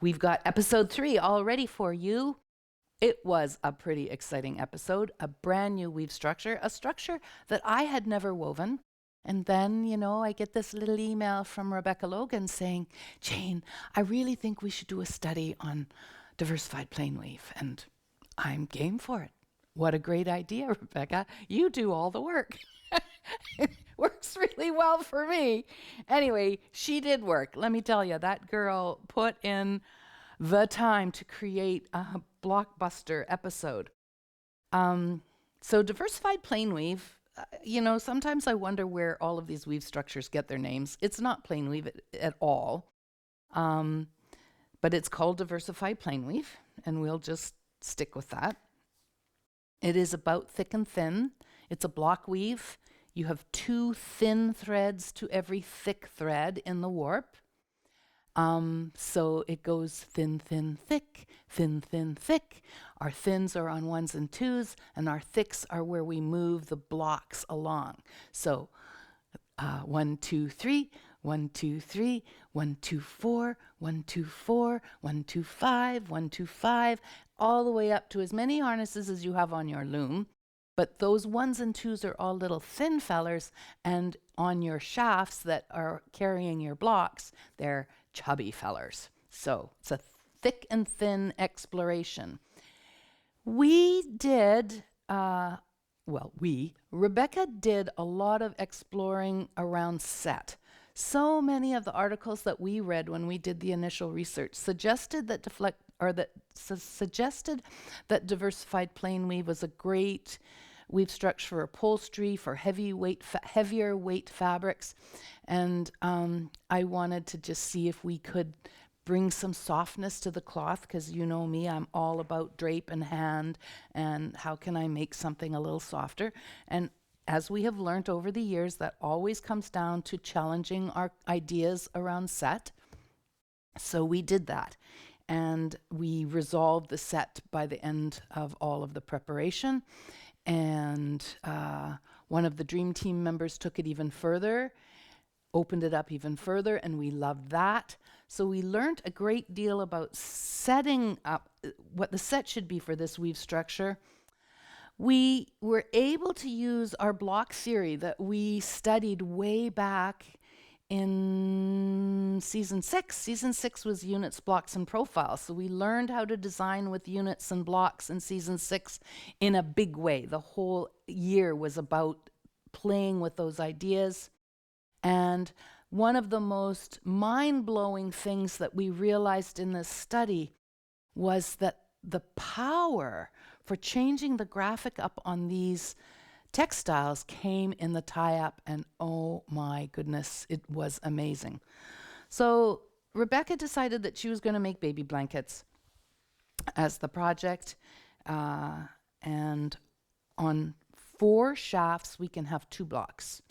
We've got episode 3 all ready for you. It was a pretty exciting episode, a brand new weave structure, a structure that I had never woven. And then, I get this little email from Rebecca Logan saying, Jane, I really think we should do a study on diversified plain weave. And I'm game for it. What a great idea, Rebecca. You do all the work. It works really well for me. Anyway, she did work. Let me tell you, that girl put in the time to create a blockbuster episode. So diversified plain weave, sometimes I wonder where all of these weave structures get their names. It's not plain weave at all, but it's called diversified plain weave, and we'll just stick with that. It is about thick and thin. It's a block weave. You have 2 thin threads to every thick thread in the warp. So it goes thin, thin, thick, thin, thin, thick. Our thins are on 1s and 2s, and our thicks are where we move the blocks along. So 1, 2, 3, 1, 2, 3, 1, 2, 4, 1, 2, 4, 1, 2, 5, 1, 2, 5, all the way up to as many harnesses as you have on your loom. But those 1s and 2s are all little thin fellers, and on your shafts that are carrying your blocks, they're chubby fellers. So it's a thick and thin exploration. Rebecca did a lot of exploring around set. So many of the articles that we read when we did the initial research suggested that diversified plain weave was a great weave structure for upholstery, for heavier weight fabrics. And I wanted to just see if we could bring some softness to the cloth, because you know me, I'm all about drape and hand, and how can I make something a little softer? And as we have learned over the years, that always comes down to challenging our ideas around set. So we did that. And we resolved the set by the end of all of the preparation. And one of the dream team members took it even further, opened it up even further, and we loved that. So we learned a great deal about setting up what the set should be for this weave structure. We were able to use our block theory that we studied way back in season 6. Season 6 was units, blocks, and profiles. So we learned how to design with units and blocks in season 6 in a big way. The whole year was about playing with those ideas. And one of the most mind-blowing things that we realized in this study was that the power for changing the graphic up on these textiles came in the tie-up, and oh my goodness, it was amazing. So Rebecca decided that she was going to make baby blankets as the project, and on 4 shafts we can have 2 blocks.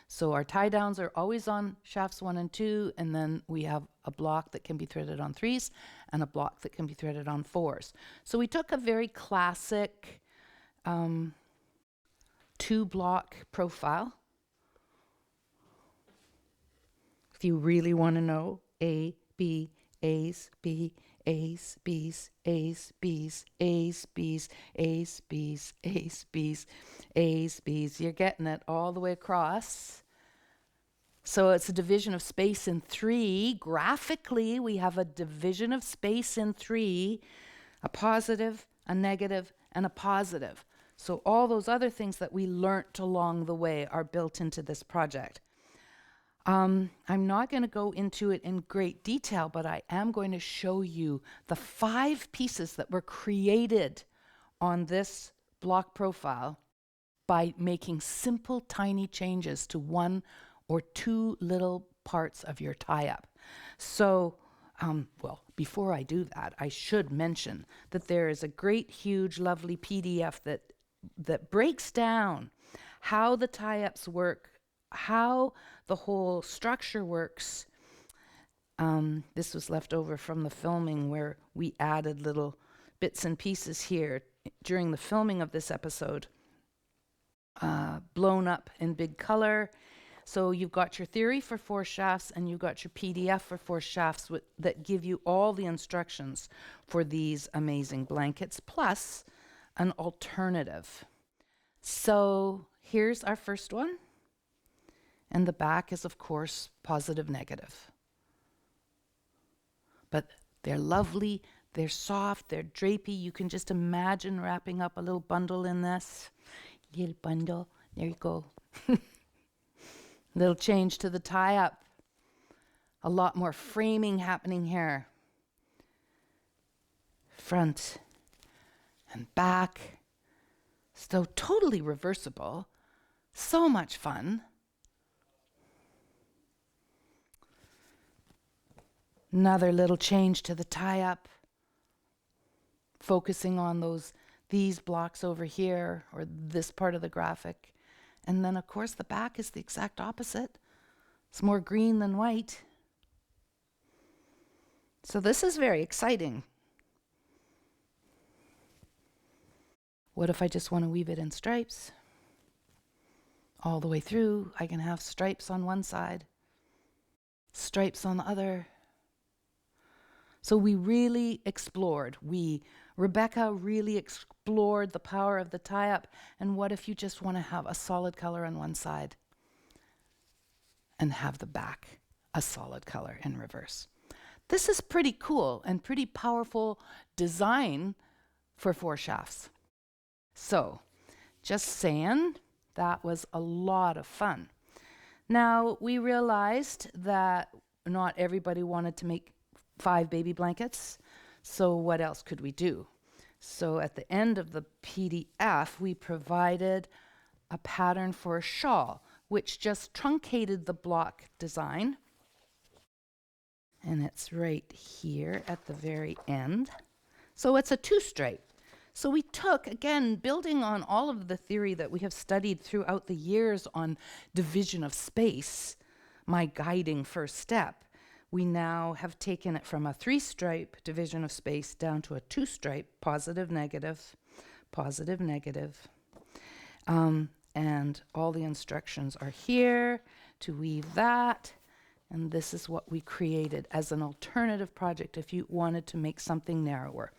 So our tie downs are always on shafts 1 and 2, and then we have a block that can be threaded on 3s and a block that can be threaded on 4s. So we took a very classic 2-block profile. If you really want to know, A, B, A's, B, A's, B's, A's, B's, A's, B's, A's, B's, A's, B's, A's, B's. You're getting it all the way across. So it's a division of space in 3. Graphically, we have a division of space in 3, a positive, a negative, and a positive. So all those other things that we learnt along the way are built into this project. I'm not going to go into it in great detail, but I am going to show you the 5 pieces that were created on this block profile by making simple, tiny changes to 1 or 2 little parts of your tie-up. So, before I do that, I should mention that there is a great, huge, lovely PDF that breaks down how the tie-ups work, how the whole structure works. This was left over from the filming, where we added little bits and pieces here during the filming of this episode, blown up in big color. So you've got your theory for 4 shafts and you've got your PDF for 4 shafts that give you all the instructions for these amazing blankets, plus an alternative. So here's our first one. And the back is, of course, positive, negative. But they're lovely, they're soft, they're drapey. You can just imagine wrapping up a little bundle in this. Little bundle. There you go. Little change to the tie-up. A lot more framing happening here. Front and back. So totally reversible. So much fun. Another little change to the tie-up, focusing on these blocks over here, or this part of the graphic. And then, of course, the back is the exact opposite. It's more green than white. So this is very exciting. What if I just want to weave it in stripes? All the way through, I can have stripes on one side, stripes on the other. So we really explored. Rebecca really explored the power of the tie-up. And what if you just want to have a solid color on one side and have the back a solid color in reverse? This is pretty cool and pretty powerful design for 4 shafts. So, just saying, that was a lot of fun. Now, we realized that not everybody wanted to make 5 baby blankets. So what else could we do? So at the end of the PDF, we provided a pattern for a shawl, which just truncated the block design. And it's right here at the very end. So it's a 2-stripe. So we took, again, building on all of the theory that we have studied throughout the years on division of space, my guiding first step, we now have taken it from a 3-stripe division of space down to a 2-stripe, positive, negative, positive, negative. And all the instructions are here to weave that. And this is what we created as an alternative project if you wanted to make something narrower.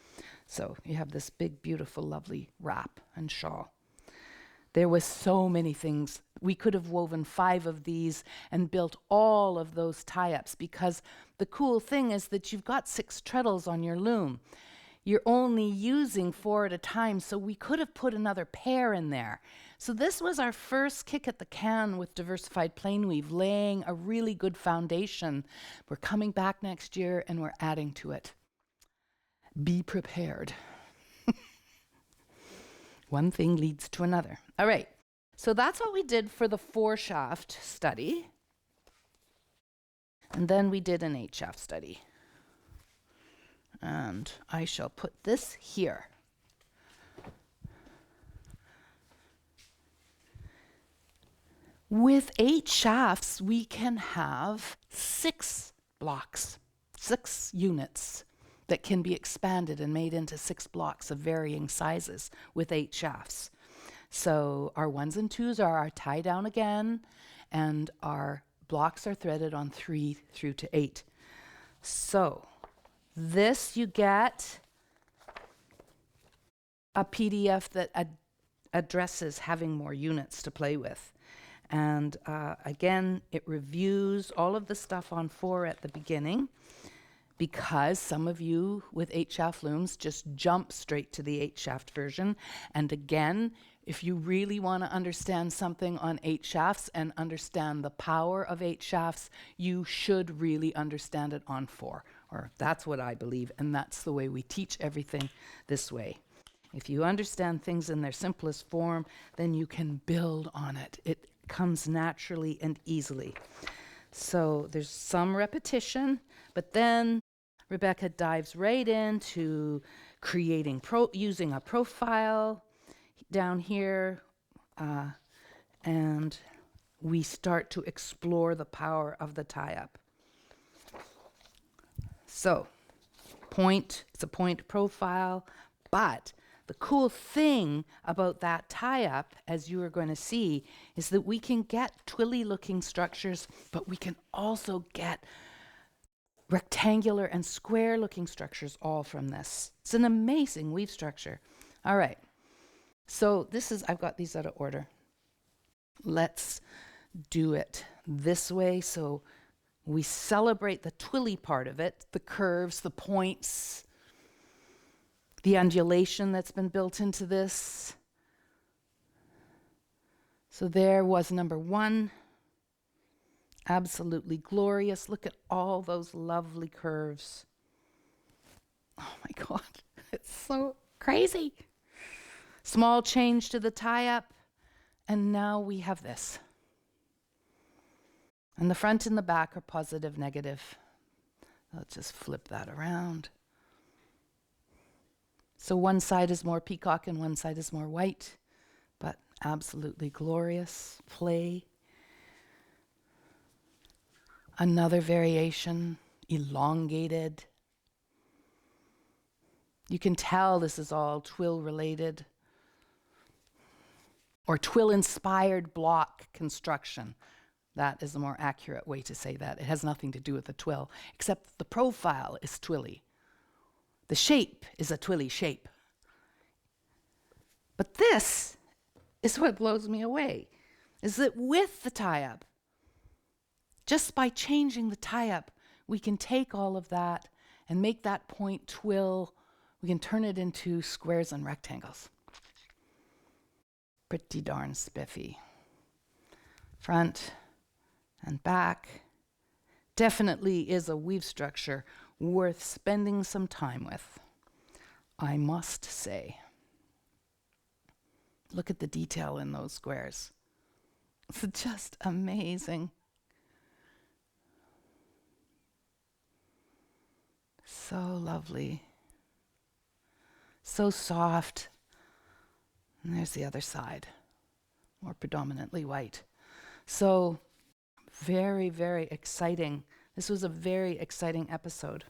So you have this big, beautiful, lovely wrap and shawl. There was so many things. We could have woven 5 of these and built all of those tie-ups, because the cool thing is that you've got 6 treadles on your loom. You're only using 4 at a time, so we could have put another pair in there. So this was our first kick at the can with Diversified Plain Weave, laying a really good foundation. We're coming back next year and we're adding to it. Be prepared. One thing leads to another. All right, so that's what we did for the 4-shaft study. And then we did an 8-shaft study. And I shall put this here. With 8 shafts, we can have 6 blocks, 6 units that can be expanded and made into 6 blocks of varying sizes with 8 shafts. So our 1s and 2s are our tie down again, and our blocks are threaded on 3 through to 8. So this, you get a PDF that addresses having more units to play with. And again, it reviews all of the stuff on 4 at the beginning, because some of you with 8-shaft looms just jump straight to the 8-shaft version. And again, if you really want to understand something on 8 shafts and understand the power of 8 shafts, you should really understand it on 4. Or that's what I believe, and that's the way we teach everything this way. If you understand things in their simplest form, then you can build on it. It comes naturally and easily. So there's some repetition, but then Rebecca dives right into creating, using a profile down here, and we start to explore the power of the tie-up. So it's a point profile, but the the cool thing about that tie-up, as you are going to see, is that we can get twilly-looking structures, but we can also get rectangular and square-looking structures all from this. It's an amazing weave structure. All right. So I've got these out of order. Let's do it this way. So we celebrate the twilly part of it, the curves, the points, the undulation that's been built into this. So there was number one. Absolutely glorious. Look at all those lovely curves. Oh my God, it's so crazy. Small change to the tie-up, and now we have this. And the front and the back are positive, negative. Let's just flip that around. So one side is more peacock and one side is more white, but absolutely glorious play. Another variation, elongated. You can tell this is all twill related or twill inspired block construction. That is a more accurate way to say that. It has nothing to do with the twill, except the profile is twilly. The shape is a twilly shape. But this is what blows me away, is that with the tie-up, just by changing the tie-up, we can take all of that and make that point twill. We can turn it into squares and rectangles. Pretty darn spiffy. Front and back. Definitely is a weave structure worth spending some time with, I must say. Look at the detail in those squares. It's just amazing. So lovely. So soft. And there's the other side, more predominantly white. So very, very exciting. This was a very exciting episode.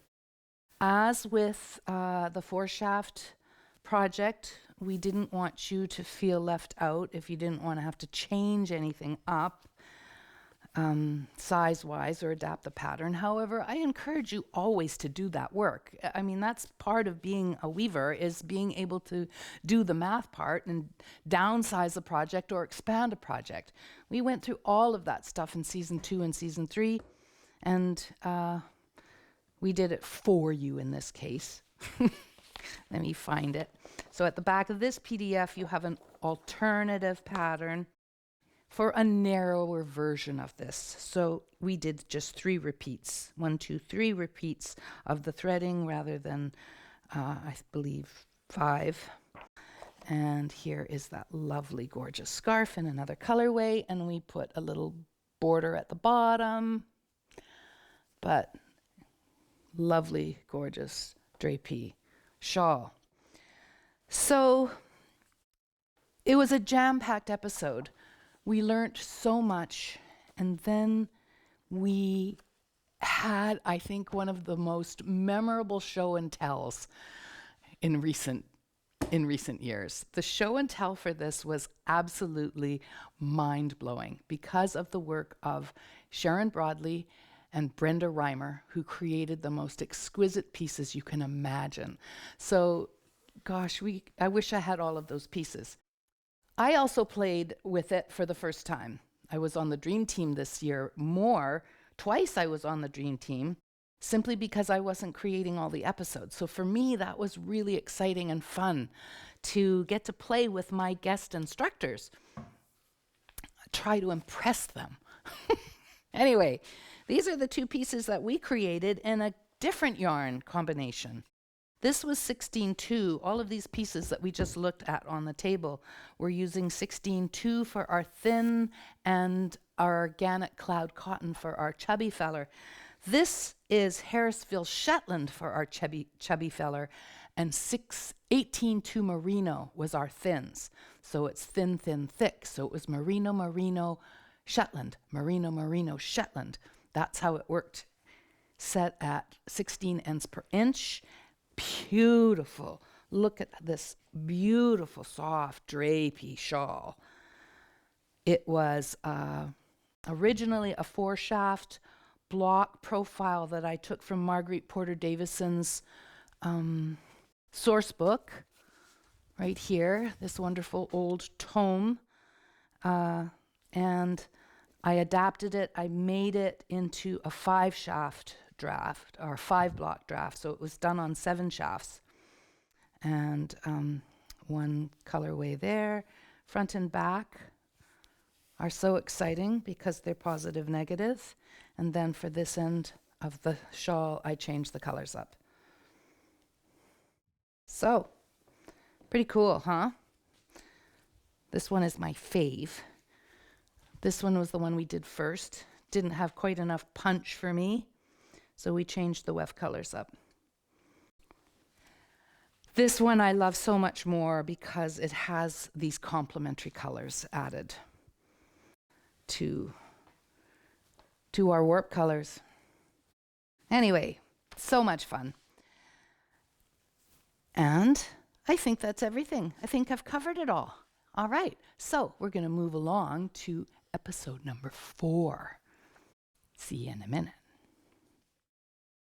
As with the four-shaft project, we didn't want you to feel left out if you didn't want to have to change anything up size-wise or adapt the pattern. However, I encourage you always to do that work. I mean, that's part of being a weaver, is being able to do the math part and downsize a project or expand a project. We went through all of that stuff in season 2 and season 3, and we did it for you in this case. Let me find it. So at the back of this PDF, you have an alternative pattern for a narrower version of this. So we did just 3 repeats, 1, 2, 3 repeats of the threading rather than, I believe, 5. And here is that lovely, gorgeous scarf in another colorway, and we put a little border at the bottom, but lovely, gorgeous drapey shawl. So it was a jam-packed episode. We learned so much, and then we had, I think, one of the most memorable show and tells in recent years. The show and tell for this was absolutely mind-blowing because of the work of Sharon Broadley and Brenda Reimer, who created the most exquisite pieces you can imagine. So, gosh, I wish I had all of those pieces. I also played with it for the first time. I was on the Dream Team this year more. Twice I was on the Dream Team, simply because I wasn't creating all the episodes. So for me, that was really exciting and fun to get to play with my guest instructors. Try to impress them. Anyway, these are the 2 pieces that we created in a different yarn combination. This was 16-2. All of these pieces that we just looked at on the table, we're using 16-2 for our thin and our organic cloud cotton for our chubby feller. This is Harrisville Shetland for our chubby feller, and 18-2 merino was our thins. So it's thin, thin, thick. So it was merino, merino, Shetland, merino, merino, Shetland. That's how it worked. Set at 16 ends per inch. Beautiful Look at this beautiful, soft, drapey shawl. It was originally a 4-shaft block profile that I took from Marguerite Porter Davison's source book, right here, this wonderful old tome. And I adapted it. I made it into a 5-shaft draft, or 5-block draft. So it was done on 7 shafts. And one colorway there. Front and back are so exciting because they're positive, negative. And then for this end of the shawl, I changed the colors up. So, pretty cool, huh? This one is my fave. This one was the one we did first. Didn't have quite enough punch for me, so we changed the weft colors up. This one I love so much more because it has these complementary colors added to our warp colors. Anyway, so much fun. And I think that's everything. I think I've covered it all. All right, so we're going to move along to episode number 4. See you in a minute.